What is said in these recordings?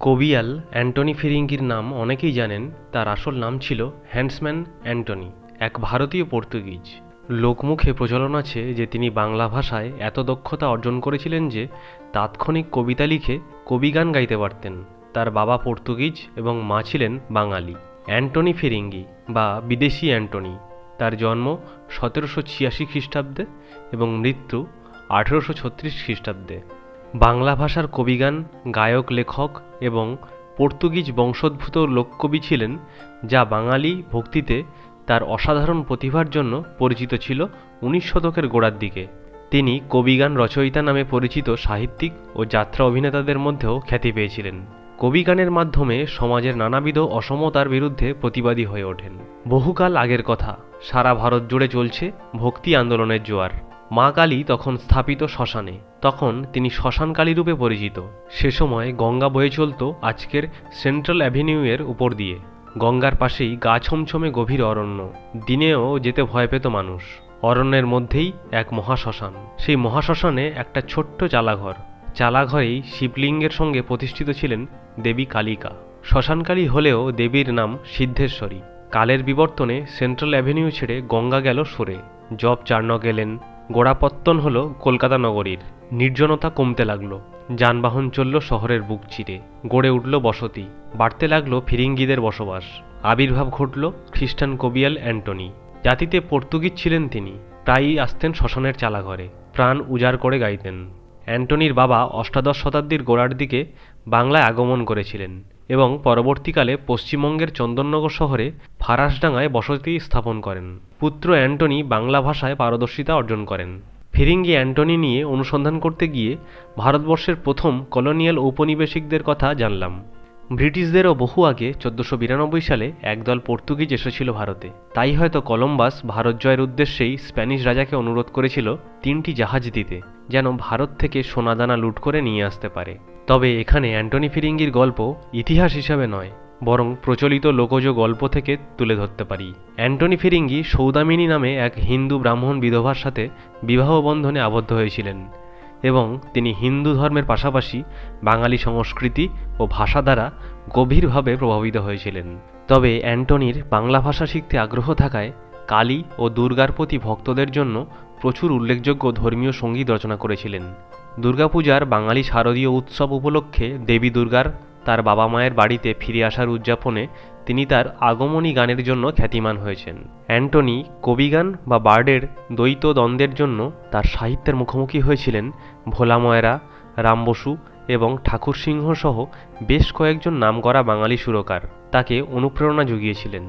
কবিয়াল Antony ফিরিঙ্গির নাম অনেকেই জানেন। তার আসল নাম ছিল হ্যান্সম্যান অ্যান্টনি, এক ভারতীয় পর্তুগিজ। লোকমুখে প্রচলন আছে যে তিনি বাংলা ভাষায় এত দক্ষতা অর্জন করেছিলেন যে তাৎক্ষণিক কবিতা লিখে কবিগান গাইতে পারতেন। তার বাবা পর্তুগিজ এবং মা ছিলেন বাঙালি। অ্যান্টনি ফিরিঙ্গি বা বিদেশি অ্যান্টনি, তার জন্ম 1786 খ্রিস্টাব্দে এবং মৃত্যু 1836 খ্রিস্টাব্দে। বাংলা ভাষার কবিগান, গায়ক, লেখক এবং পর্তুগিজ বংশোদ্ভূত লোককবি ছিলেন, যা বাঙালি ভক্তিতে তার অসাধারণ প্রতিভার জন্য পরিচিত ছিল 19 শতকের গোড়ার দিকে। তিনি কবিগান রচয়িতা নামে পরিচিত সাহিত্যিক ও যাত্রা অভিনেতাদের মধ্যেও খ্যাতি পেয়েছিলেন। কবিগানের মাধ্যমে সমাজের নানাবিধ অসমতার বিরুদ্ধে প্রতিবাদী হয়ে ওঠেন। বহুকাল আগের কথা, সারা ভারত জুড়ে চলছে ভক্তি আন্দোলনের জোয়ার। মা কালী তখন স্থাপিত শ্মশানে, তখন তিনি শ্মশান কালী রূপে পরিচিত। সে সময় গঙ্গা বয়ে চলত আজকের সেন্ট্রাল অ্যাভিনিউয়ের উপর দিয়ে। গঙ্গার পাশেই গা ছমছমে গভীর অরণ্য, দিনেও যেতে ভয় পেত মানুষ। অরণ্যের মধ্যেই এক মহাশ্মশান। সেই মহাশ্মশানে একটা ছোট্ট চালাঘর। চালাঘরেই শিবলিঙ্গের সঙ্গে প্রতিষ্ঠিত ছিলেন দেবী কালিকা। শ্মশানকালী হলেও দেবীর নাম সিদ্ধেশ্বরী। কালের বিবর্তনে সেন্ট্রাল অ্যাভিনিউ ছেড়ে গঙ্গা গেল সরে। জব চার্নক এলেন, গোড়াপত্তন হলো কলকাতা নগরীর। নির্জনতা কমতে লাগলো, যানবাহন চলল শহরের বুক চিরে। গড়ে উঠল বসতি, বাড়তে লাগলো ফিরিঙ্গিদের বসবাস। আবির্ভাব ঘটল খ্রিস্টান কবিয়াল অ্যান্টনি। জাতিতে পর্তুগিজ ছিলেন তিনি, প্রায়ই আসতেন শ্মশানের চালাঘরে, প্রাণ উজাড় করে গাইতেন। অ্যান্টনির বাবা অষ্টাদশ শতাব্দীর গোড়ার দিকে বাংলায় আগমন করেছিলেন এবং পরবর্তীকালে পশ্চিমবঙ্গের চন্দননগর শহরে ফারাসডাঙ্গায় বসতি স্থাপন করেন। পুত্র অ্যান্টনি বাংলা ভাষায় পারদর্শিতা অর্জন করেন। ফিরিঙ্গি অ্যান্টনি নিয়ে অনুসন্ধান করতে গিয়ে ভারতবর্ষের প্রথম কলোনিয়াল ঔপনিবেশিকদের কথা জানলাম। ব্রিটিশদেরও বহু আগে 1492 সালে একদল পর্তুগিজ এসেছিল ভারতে। তাই হয়তো কলম্বাস ভারত জয়ের উদ্দেশ্যেই স্প্যানিশ রাজাকে অনুরোধ করেছিল 3টি জাহাজ দিতে, যেন ভারত থেকে সোনাদানা লুট করে নিয়ে আসতে পারে। তবে এখানে অ্যান্টনি ফিরিঙ্গির গল্প ইতিহাস হিসাবে নয়, বরং প্রচলিত লোকজ গল্প থেকে তুলে ধরতে পারি। অ্যান্টনি ফিরিঙ্গি সৌদামিনী নামে এক হিন্দু ব্রাহ্মণ বিধবার সাথে বিবাহ বন্ধনে আবদ্ধ হয়েছিলেন এবং তিনি হিন্দু ধর্মের পাশাপাশি বাঙালি সংস্কৃতি ও ভাষা দ্বারা গভীরভাবে প্রভাবিত হয়েছিলেন। তবে অ্যান্টনির বাংলা ভাষা শিখতে আগ্রহ থাকায় কালী ও দুর্গার প্রতি ভক্তদের জন্য প্রচুর উল্লেখযোগ্য ধর্মীয় সঙ্গীত রচনা করেছিলেন। দুর্গাপূজার বাঙালি শারদীয় উৎসব উপলক্ষে দেবী দুর্গার তার বাবা মায়ের বাড়িতে ফিরে আসার উদযাপনে তিনি তার আগমনী গানের জন্য খ্যাতিমান হয়েছেন। অ্যান্টনি কবিগান বা বার্ডের দ্বৈত দ্বন্দ্বের জন্য তার সাহিত্যের মুখোমুখি হয়েছিলেন ভোলা ময়রা, রাম বসু এবং ঠাকুর সিংহ সহ বেশ কয়েকজন নামকরা বাঙালি সুরকার তাকে অনুপ্রেরণা জুগিয়েছিলেন।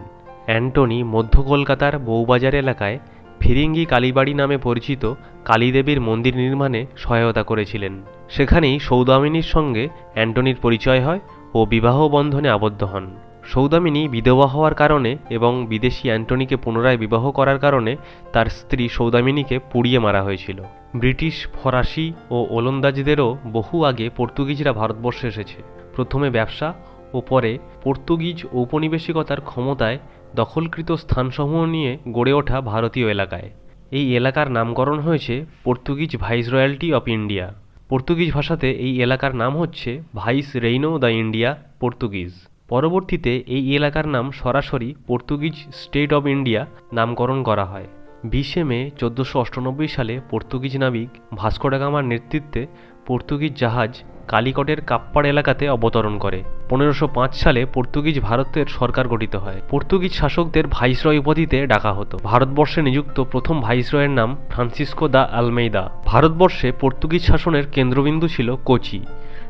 অ্যান্টনি মধ্য কলকাতার বউবাজার এলাকায় ফিরিঙ্গি কালীবাড়ি নামে পরিচিত কালীদেবীর মন্দির নির্মাণে সহায়তা করেছিলেন। সেখানেই সৌদামিনীর সঙ্গে অ্যান্টনির পরিচয় হয় ও বিবাহ বন্ধনে আবদ্ধ হন। সৌদামিনী বিধবা হওয়ার কারণে এবং বিদেশি অ্যান্টনিকে পুনরায় বিবাহ করার কারণে তার স্ত্রী সৌদামিনীকে পুড়িয়ে মারা হয়েছিল। ব্রিটিশ, ফরাসি ও ওলন্দাজদেরও বহু আগে পর্তুগিজরা ভারতবর্ষে এসেছে, প্রথমে ব্যবসা ও পরে পর্তুগিজ ঔপনিবেশিকতার ক্ষমতায় দখলকৃত স্থানসমূহ নিয়ে গড়ে ওঠা ভারতীয় এলাকায়। এই এলাকার নামকরণ হয়েছে পর্তুগিজ ভাইসরয়্যালটি অফ ইন্ডিয়া। পর্তুগিজ ভাষাতে এই এলাকার নাম হচ্ছে ভাইস রেইনো দ্য ইন্ডিয়া পর্তুগিজ। পরবর্তীতে এই এলাকার নাম সরাসরি পর্তুগিজ স্টেট অব ইন্ডিয়া নামকরণ করা হয়। 20 মে 1498 সালে পর্তুগিজ নাবিক ভাস্কো ডা গামার নেতৃত্বে পর্তুগিজ জাহাজ কালিকটের কাপ্পাড় এলাকাতে অবতরণ করে। 1505 সালে পর্তুগিজ ভারতের সরকার গঠিত হয়। পর্তুগিজ শাসকদের ভাইসরয় উপাধিতে ডাকা হতো। ভারতবর্ষে নিযুক্ত প্রথম ভাইসরয়ের নাম ফ্রান্সিসকো দা আলমেইদা। ভারতবর্ষে পর্তুগিজ শাসনের কেন্দ্রবিন্দু ছিল কোচি।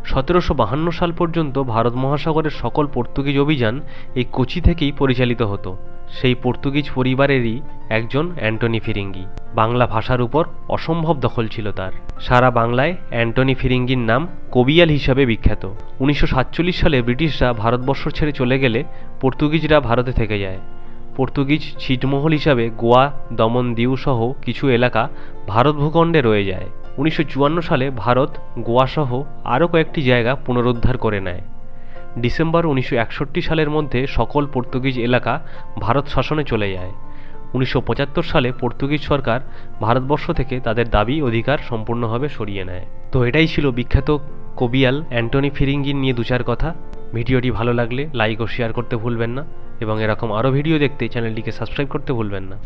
1752 সাল পর্যন্ত ভারত মহাসাগরের সকল পর্তুগিজ অভিযান এই কোচি থেকেই পরিচালিত হতো। সেই পর্তুগিজ পরিবারেরই একজন অ্যান্টনি ফিরিঙ্গি। বাংলা ভাষার উপর অসম্ভব দখল ছিল তার। সারা বাংলায় অ্যান্টনি ফিরিঙ্গির নাম কবিয়াল হিসাবে বিখ্যাত। 1947 সালে ব্রিটিশরা ভারতবর্ষ ছেড়ে চলে গেলে পর্তুগিজরা ভারতে থেকে যায়। পর্তুগিজ ছিটমহল হিসাবে গোয়া, দমন, দিউ সহ কিছু এলাকা ভারত ভূখণ্ডে রয়ে যায়। 1954 সালে ভারত গোয়া সহ আরও কয়েকটি জায়গা পুনরুদ্ধার করে নেয়। ডিসেম্বর 1961 সালের মধ্যে সকল পর্তুগিজ এলাকা ভারত শাসনে চলে যায়। 1975 সালে পর্তুগিজ সরকার ভারতবর্ষ থেকে তাদের দাবি অধিকার সম্পূর্ণভাবে সরিয়ে নেয়। তো এটাই ছিল বিখ্যাত কবিয়াল অ্যান্টনি ফিরিঙ্গির নিয়ে 2-4 কথা। ভিডিওটি ভালো লাগলে লাইক ও শেয়ার করতে ভুলবেন না এবং এরকম আরও ভিডিও দেখতে চ্যানেলটিকে সাবস্ক্রাইব করতে ভুলবেন না।